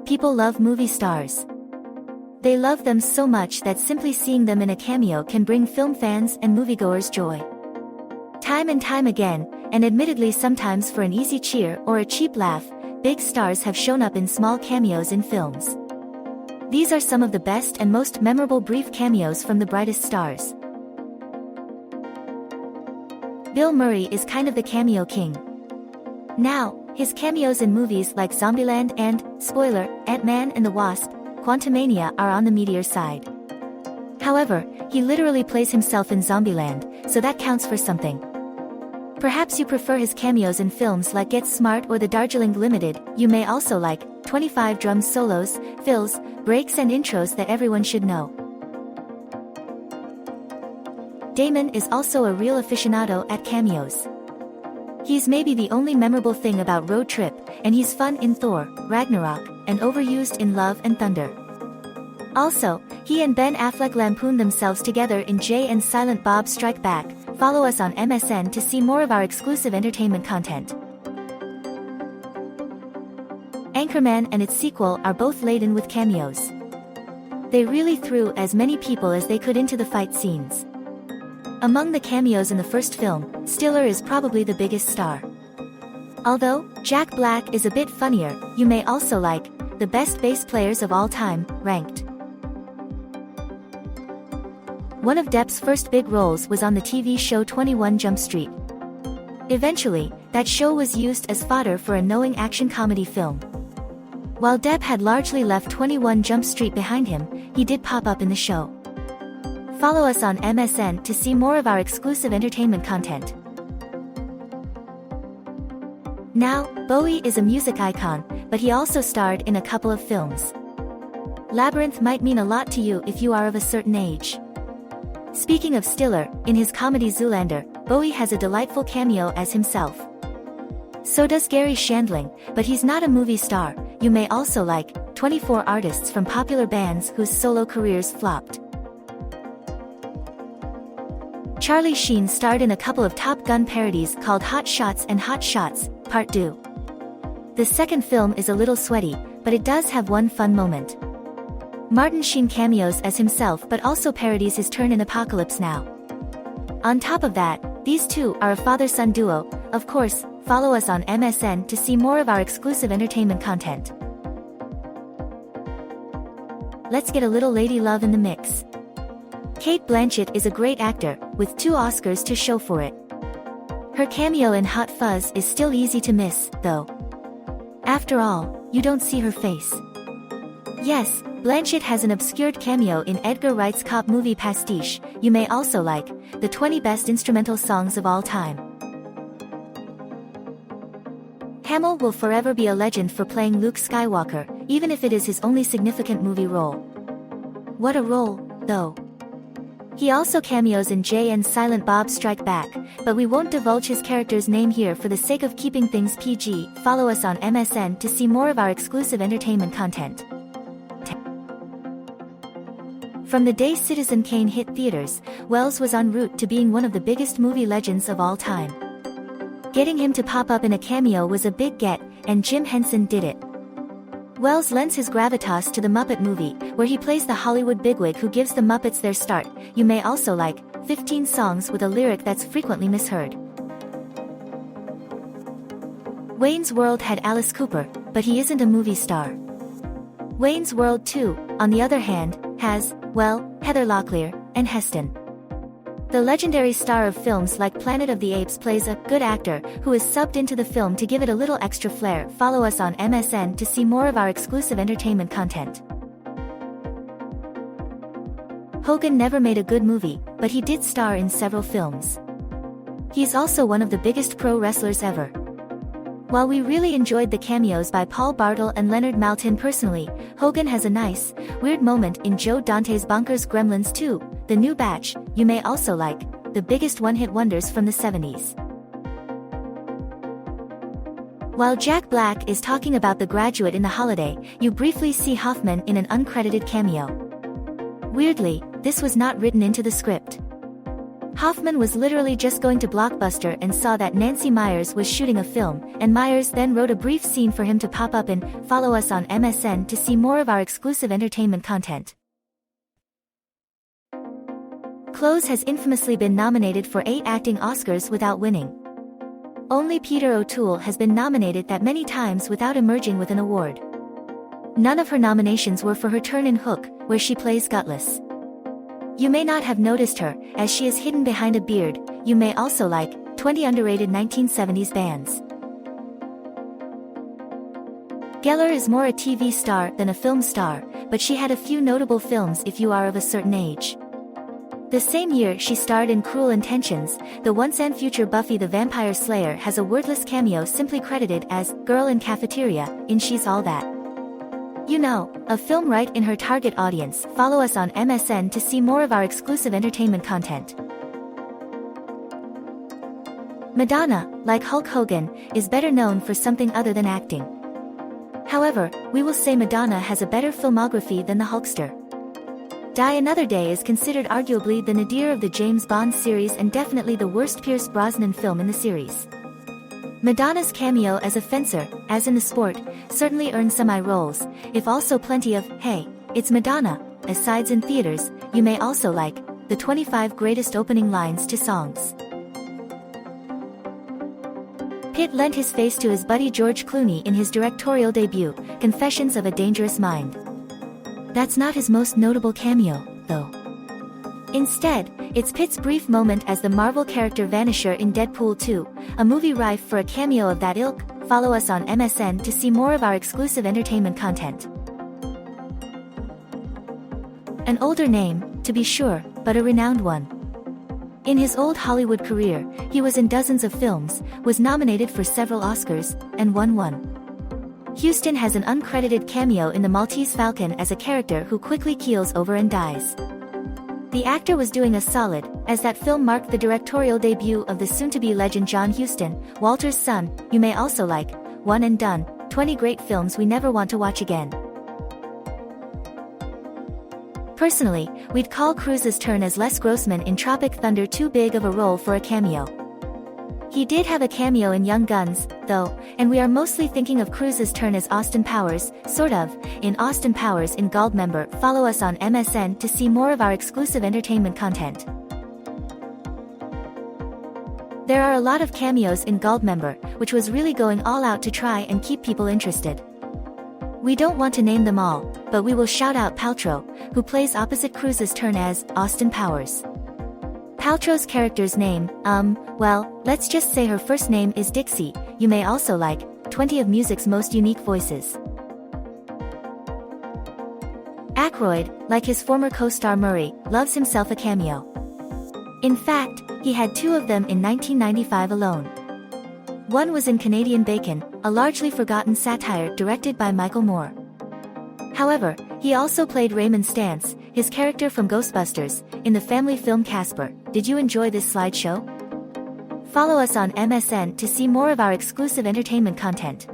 People love movie stars. They love them so much that simply seeing them in a cameo can bring film fans and moviegoers joy. Time and time again, and admittedly sometimes for an easy cheer or a cheap laugh, big stars have shown up in small cameos in films. These are some of the best and most memorable brief cameos from the brightest stars. Bill Murray is kind of the cameo king. Now, his cameos in movies like Zombieland and, spoiler, Ant-Man and the Wasp, Quantumania are on the meteor side. However, he literally plays himself in Zombieland, so that counts for something. Perhaps you prefer his cameos in films like Get Smart or The Darjeeling Limited. You may also like 25 drum solos, fills, breaks and intros that everyone should know. Damon is also a real aficionado at cameos. He's maybe the only memorable thing about Road Trip, and he's fun in Thor, Ragnarok, and overused in Love and Thunder. Also, he and Ben Affleck lampoon themselves together in Jay and Silent Bob Strike Back. Follow us on MSN to see more of our exclusive entertainment content. Anchorman and its sequel are both laden with cameos. They really threw as many people as they could into the fight scenes. Among the cameos in the first film, Stiller is probably the biggest star. Although Jack Black is a bit funnier, you may also like the best bass players of all time, ranked. One of Depp's first big roles was on the TV show 21 Jump Street. Eventually, that show was used as fodder for a knowing action comedy film. While Depp had largely left 21 Jump Street behind him, he did pop up in the show. Follow us on MSN to see more of our exclusive entertainment content. Now, Bowie is a music icon, but he also starred in a couple of films. Labyrinth might mean a lot to you if you are of a certain age. Speaking of Stiller, in his comedy Zoolander, Bowie has a delightful cameo as himself. So does Gary Shandling, but he's not a movie star. You may also like 24 artists from popular bands whose solo careers flopped. Charlie Sheen starred in a couple of Top Gun parodies called Hot Shots and Hot Shots, Part 2. The second film is a little sweaty, but it does have one fun moment. Martin Sheen cameos as himself but also parodies his turn in Apocalypse Now. On top of that, these two are a father-son duo. Of course, follow us on MSN to see more of our exclusive entertainment content. Let's get a little lady love in the mix. Cate Blanchett is a great actor, with 2 Oscars to show for it. Her cameo in Hot Fuzz is still easy to miss, though. After all, you don't see her face. Yes, Blanchett has an obscured cameo in Edgar Wright's cop movie Pastiche. You may also like the 20 best instrumental songs of all time. Hamill will forever be a legend for playing Luke Skywalker, even if it is his only significant movie role. What a role, though. He also cameos in Jay and Silent Bob Strike Back, but we won't divulge his character's name here for the sake of keeping things PG. Follow us on MSN to see more of our exclusive entertainment content. From the day Citizen Kane hit theaters, Wells was en route to being one of the biggest movie legends of all time. Getting him to pop up in a cameo was a big get, and Jim Henson did it. Wells lends his gravitas to the Muppet movie, where he plays the Hollywood bigwig who gives the Muppets their start. You may also like 15 songs with a lyric that's frequently misheard. Wayne's World had Alice Cooper, but he isn't a movie star. Wayne's World 2, on the other hand, has, well, Heather Locklear and Heston. The legendary star of films like Planet of the Apes plays a good actor who is subbed into the film to give it a little extra flair. Follow us on MSN to see more of our exclusive entertainment content. Hogan never made a good movie, but he did star in several films. He's also one of the biggest pro wrestlers ever. While we really enjoyed the cameos by Paul Bartel and Leonard Maltin personally, Hogan has a nice, weird moment in Joe Dante's bonkers Gremlins 2, The New Batch. You may also like the biggest one-hit wonders from the 70s. While Jack Black is talking about The Graduate in The Holiday, you briefly see Hoffman in an uncredited cameo. Weirdly, this was not written into the script. Hoffman was literally just going to Blockbuster and saw that Nancy Meyers was shooting a film, and Meyers then wrote a brief scene for him to pop up in. Follow us on MSN to see more of our exclusive entertainment content. Close has infamously been nominated for 8 acting Oscars without winning. Only Peter O'Toole has been nominated that many times without emerging with an award. None of her nominations were for her turn in Hook, where she plays Gutless. You may not have noticed her, as she is hidden behind a beard. You may also like 20 underrated 1970s bands. Geller is more a TV star than a film star, but she had a few notable films if you are of a certain age. The same year she starred in Cruel Intentions. The once and future Buffy the Vampire Slayer has a wordless cameo simply credited as Girl in Cafeteria in She's All That. You know, a film right in her target audience. Follow us on MSN to see more of our exclusive entertainment content. Madonna, like Hulk Hogan, is better known for something other than acting. However, we will say Madonna has a better filmography than the Hulkster. Die Another Day is considered arguably the nadir of the James Bond series and definitely the worst Pierce Brosnan film in the series. Madonna's cameo as a fencer, as in the sport, certainly earned some eye rolls, if also plenty of, "Hey, it's Madonna," asides in theaters. You may also like the 25 greatest opening lines to songs. Pitt lent his face to his buddy George Clooney in his directorial debut, Confessions of a Dangerous Mind. That's not his most notable cameo, though. Instead, it's Pitt's brief moment as the Marvel character Vanisher in Deadpool 2, a movie rife for a cameo of that ilk. Follow us on MSN to see more of our exclusive entertainment content. An older name, to be sure, but a renowned one. In his old Hollywood career, he was in dozens of films, was nominated for several Oscars, and won one. Houston has an uncredited cameo in The Maltese Falcon as a character who quickly keels over and dies. The actor was doing a solid, as that film marked the directorial debut of the soon-to-be legend John Huston, Walter's son. You may also like One and Done, 20 great films we never want to watch again. Personally, we'd call Cruise's turn as Les Grossman in Tropic Thunder too big of a role for a cameo. He did have a cameo in Young Guns, though, and we are mostly thinking of Cruise's turn as Austin Powers, sort of, in Austin Powers in Goldmember. Follow us on MSN to see more of our exclusive entertainment content. There are a lot of cameos in Goldmember, which was really going all out to try and keep people interested. We don't want to name them all, but we will shout out Paltrow, who plays opposite Cruise's turn as Austin Powers. Paltrow's character's name, well, let's just say her first name is Dixie. You may also like 20 of music's most unique voices. Aykroyd, like his former co-star Murray, loves himself a cameo. In fact, he had 2 of them in 1995 alone. One was in Canadian Bacon, a largely forgotten satire directed by Michael Moore. However, he also played Raymond Stantz, his character from Ghostbusters, in the family film Casper. Did you enjoy this slideshow? Follow us on MSN to see more of our exclusive entertainment content.